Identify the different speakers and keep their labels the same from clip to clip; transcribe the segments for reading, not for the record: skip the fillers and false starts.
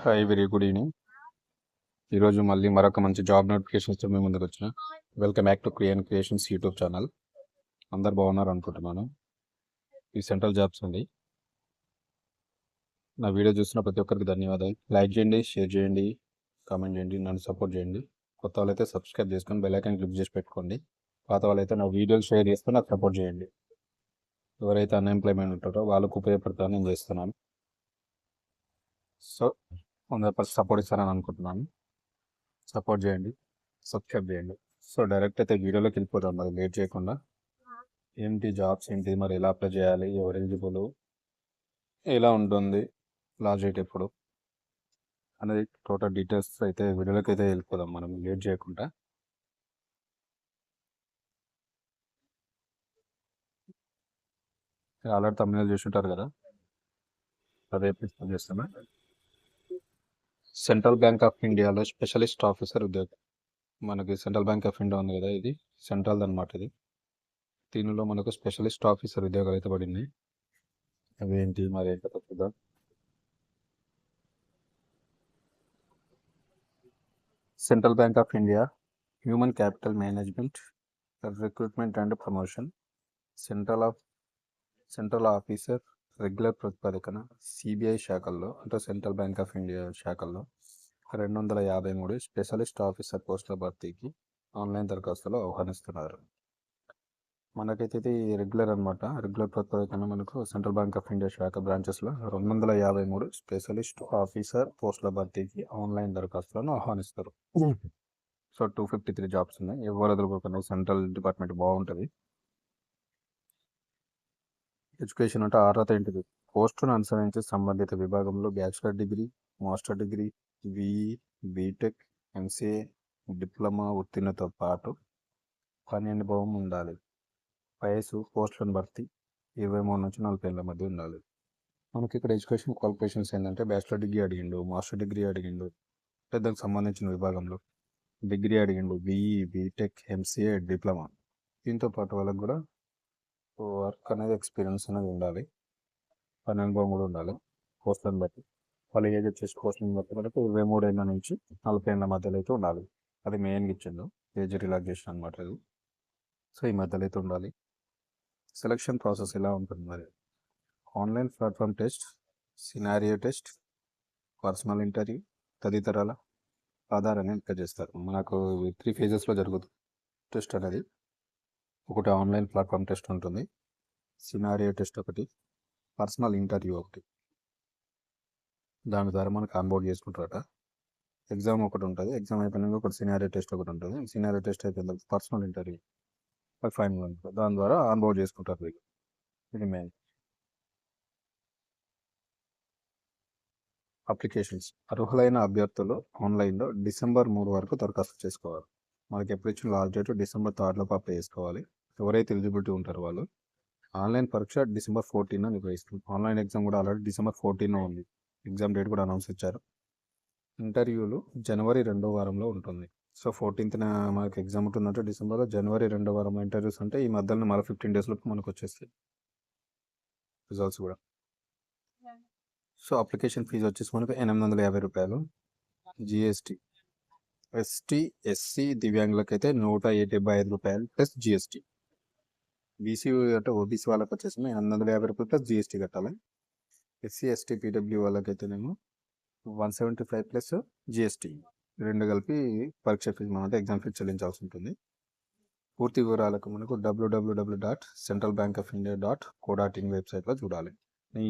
Speaker 1: Hi, very good evening. ఈరోజు మళ్ళీ మరొక మంచి జాబ్ నోటిఫికేషన్స్తో మేము ముందుకు వచ్చిన. Welcome back to creations YouTube channel. అందరు బాగున్నారు అనుకుంటున్నాను. ఈ సెంట్రల్ జాబ్స్ అండి. నా వీడియో చూసిన ప్రతి ఒక్కరికి ధన్యవాదాలు. లైక్ చేయండి, షేర్ చేయండి, కామెంట్ చేయండి, నన్ను సపోర్ట్ చేయండి. కొత్త వాళ్ళైతే సబ్స్క్రైబ్ చేసుకొని బెల్ ఐకాన్ క్లిక్ చేసి పెట్టుకోండి. పాత వాళ్ళైతే నా వీడియోలు షేర్ చేసుకొని నాకు సపోర్ట్ చేయండి. ఎవరైతే అన్ఎంప్లాయ్మెంట్ ఉంటారో వాళ్ళకు ఉపయోగపడతానని నేను చేస్తున్నాను. సో 100% సపోర్ట్ ఇస్తానని అనుకుంటున్నాను. సపోర్ట్ చేయండి, సబ్స్క్రైబ్ చేయండి. సో డైరెక్ట్ అయితే వీడియోలోకి వెళ్ళిపోతాం మరి లేట్ చేయకుండా. ఏంటి జాబ్స్ ఏంటి, మరి ఎలా అప్లై చేయాలి, ఎవరు ఎలిజిబుల్, ఎలా ఉంటుంది, లాస్ట్ డేట్ ఎప్పుడు అనేది టోటల్ డీటెయిల్స్ అయితే వీడియోలోకి అయితే వెళ్ళిపోదాం మనం లేట్ చేయకుండా. ఆల్రెడీ తమిళ చూసుంటారు కదా, అదే ఎక్స్ప్లెయిన్ చేస్తాను. సెంట్రల్ బ్యాంక్ ఆఫ్ ఇండియాలో స్పెషలిస్ట్ ఆఫీసర్ ఉద్యోగం. మనకి సెంట్రల్ బ్యాంక్ ఆఫ్ ఇండియా ఉంది కదా, ఇది సెంట్రల్ అనమాట. ఇది దీనిలో మనకు స్పెషలిస్ట్ ఆఫీసర్ ఉద్యోగాలు అయితే పడింది. అవి ఏంటి మరి ఏంటో చూద్దాం. Central bank of India human capital management, recruitment and promotion, central officer, regular ప్రతిపాదకన, సిబిఐ శాఖల్లో అంటే సెంట్రల్ బ్యాంక్ ఆఫ్ ఇండియా శాఖల్లో 253 స్పెషలిస్ట్ ఆఫీసర్ పోస్టుల భర్తీకి ఆన్లైన్ దరఖాస్తులు ఆహ్వానిస్తున్నారు. మనకైతే ఇది రెగ్యులర్ అనమాట. రెగ్యులర్ ప్రతిపాదకన మనకు సెంట్రల్ బ్యాంక్ ఆఫ్ ఇండియా శాఖ బ్రాంచెస్లో 253 స్పెషలిస్ట్ ఆఫీసర్ పోస్టుల భర్తీకి ఆన్లైన్ దరఖాస్తులను ఆహ్వానిస్తారు. సో 253 జాబ్స్ ఉన్నాయి. ఎవరు ఎదుర్కోకుండా సెంట్రల్ డిపార్ట్మెంట్ బాగుంటుంది. ఎడ్యుకేషన్ అంటే అర్హత ఏంటిది? పోస్టును అనుసరించి సంబంధిత విభాగంలో bachelor degree, master degree, BE, BTech, MCA, diploma ఉత్తీర్ణతో పాటు పని అనుభవం ఉండాలి. వయసు, పోస్టులను భర్తీ 23 నుంచి 40 ఏళ్ళ మధ్య ఉండాలి. మనకి ఇక్కడ ఎడ్యుకేషన్ క్వాలిఫికేషన్స్ ఏంటంటే బ్యాచిలర్ డిగ్రీ అడిగిండు, మాస్టర్ డిగ్రీ అడిగిండు, దానికి సంబంధించిన విభాగంలో డిగ్రీ అడిగిండు, బీఈ, బీటెక్, ఎంసీఏ, డిప్లొమా. దీంతో పాటు వాళ్ళకి కూడా వర్క్ అనేది ఎక్స్పీరియన్స్ అనేది ఉండాలి, పని అనుభవం కూడా ఉండాలి. పోస్టులను బట్టి వాళ్ళ ఏజ్ వచ్చేసి పోస్టులను బట్టి మనకు 23 ఏళ్ళ నుంచి 40 ఏళ్ళ మధ్యలో అయితే ఉండాలి. అది మెయిన్గా ఇచ్చిండు, ఏజ్ రిలాక్సేషన్ అనమాట అది. సో ఈ మధ్యలో అయితే ఉండాలి. సెలక్షన్ ప్రాసెస్ ఎలా ఉంటుంది మరి? Online platform test, scenario test, personal interview తదితరాల ఆధారాన్ని ఎంపిక చేస్తారు. మనకు 3 ఫేజెస్లో జరుగుతుంది టెస్ట్ అనేది. ఒకటి ఆన్లైన్ ప్లాట్ఫామ్ టెస్ట్ ఉంటుంది, సినారియో టెస్ట్ ఒకటి, పర్సనల్ ఇంటర్వ్యూ ఒకటి. దాని ద్వారా మనకు ఆన్బోర్డ్ చేసుకుంటారట. ఎగ్జామ్ ఒకటి ఉంటుంది, ఎగ్జామ్ అయిపోయినాక ఒకటి సినారియో టెస్ట్ ఒకటి ఉంటుంది. సినారియో టెస్ట్ అయిపోయిన పర్సనల్ ఇంటర్వ్యూ ఫైనల్ ఉంటుంది. దాని ద్వారా ఆన్బోర్డ్ చేసుకుంటారు వీళ్ళు. ఇది మెయిన్. అప్లికేషన్స్. అర్హులైన అభ్యర్థులు ఆన్లైన్లో డిసెంబర్ 3 వరకు దరఖాస్తు చేసుకోవాలి. మనకి ఎప్పుడు ఇచ్చిన లాస్ట్ డేట్ డిసెంబర్ 3 లోపు అప్లై చేసుకోవాలి. ఎవరైతే ఎలిజిబిలిటీ ఉంటారో వాళ్ళు. ఆన్లైన్ పరీక్ష డిసెంబర్ 14 నిర్వహిస్తుంది. ఆన్లైన్ ఎగ్జామ్ కూడా ఆల్రెడీ డిసెంబర్ 14 ఉంది. ఎగ్జామ్ డేట్ కూడా అనౌన్స్ ఇచ్చారు. ఇంటర్వ్యూలు జనవరి 2వ వారంలో ఉంటుంది. సో 14th మనకి ఎగ్జామ్ ఉంటుందంటే డిసెంబర్లో, జనవరి 2వ వారంలో ఇంటర్వ్యూస్ అంటే ఈ మధ్యలో మరో 15 days లోపు మనకు వచ్చేస్తాయి రిజల్ట్స్ కూడా. సో అప్లికేషన్ ఫీజు వచ్చేసి మనకు 850 రూపాయలు. జిఎస్టీ, ఎస్టీ, ఎస్సీ, దివ్యాంగులకు అయితే 185 రూపాయలు ప్లస్ జిఎస్టీ. బీసీ అంటే ఓబీసీ వాళ్ళకి వచ్చేసి 850 రూపాయలు ప్లస్ జిఎస్టీ కట్టాలి. ఎస్సీ, ఎస్టీ, పీడబ్ల్యూ వాళ్ళకైతేనేమో 175 ప్లస్ జిఎస్టీ. రెండు కలిపి పరీక్ష ఫీజు మనం ఎగ్జామ్ ఫీజు చెల్లించాల్సి ఉంటుంది. పూర్తి వివరాలకు మనకు www.centralbankofindia.co.in వెబ్సైట్లో చూడాలి. ఈ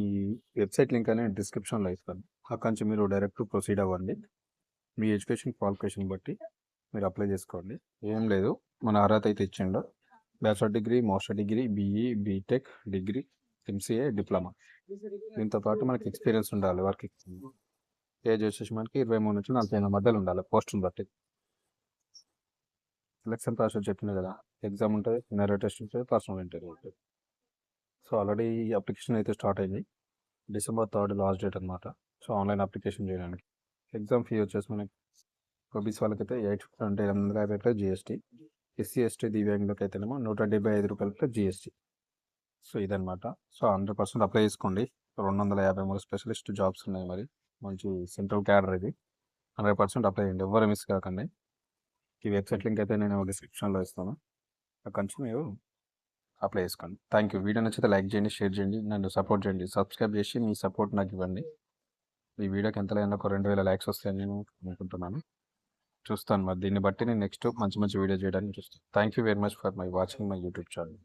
Speaker 1: వెబ్సైట్ లింక్ అనేది డిస్క్రిప్షన్లో ఇస్తాను. అక్కడి నుంచి మీరు డైరెక్ట్ ప్రొసీడ్ అవ్వండి. మీ ఎడ్యుకేషన్ క్వాలిఫికేషన్ బట్టి మీరు అప్లై చేసుకోండి. ఏం లేదు, మన అర్హత అయితే ఇచ్చిండు. Bachelor degree, master degree, BE, BTech, degree, MCA, diploma. దీంతో పాటు మనకి ఎక్స్పీరియన్స్ ఉండాలి. వర్క్ ఏజ్ వచ్చేసి మనకి 23 నుంచి 40 ఏళ్ళ మధ్యలో ఉండాలి పోస్టును బట్టి. సెలక్షన్ ప్రాసెస్ చెప్పింది కదా, ఎగ్జామ్ ఉంటుంది, సినారియో టెస్ట్ ఉంటుంది, పర్సనల్ ఇంటర్వ్యూ ఉంటుంది. సో ఆల్రెడీ అప్లికేషన్ అయితే స్టార్ట్ అయింది. డిసెంబర్ 3 లాస్ట్ డేట్ అనమాట. సో ఆన్లైన్ అప్లికేషన్ చేయడానికి. ఎగ్జామ్ ఫీ వచ్చేసి మనకి ఓబీసీ వాళ్ళకైతే 850 రూపాయలు జిఎస్టీ. ఎస్సీ, ఎస్టీ, దివ్యాంగులకి అయితేనేమో 175 రూపాయలు ప్లస్ జిఎస్టీ. సో ఇదనమాట. సో 100% అప్లై చేసుకోండి. 253 స్పెషలిస్ట్ జాబ్స్ ఉన్నాయి మరి. మంచి సెంట్రల్ క్యాడర్ ఇది. 100% అప్లై చేయండి. ఎవ్వరు మిస్ కాకండి. ఈ వెబ్సైట్ లింక్ అయితే నేను డిస్క్రిప్షన్లో ఇస్తాను. అక్కడి నుంచి మీరు అప్లై చేసుకోండి. Thank you. వీడియో నచ్చితే లైక్ చేయండి, షేర్ చేయండి, నన్ను సపోర్ట్ చేయండి. సబ్స్క్రైబ్ చేసి మీ సపోర్ట్ నాకు ఇవ్వండి. ఈ వీడియోకి ఎంత లేదన్నా ఒక 2000 లైక్స్ వస్తాయని నేను అనుకుంటున్నాను. చూస్తాను మరి దీన్ని బట్టి నేను నెక్స్ట్ మంచి మంచి వీడియో చేయడానికి చూస్తాను. Thank you very much for my watching my YouTube channel.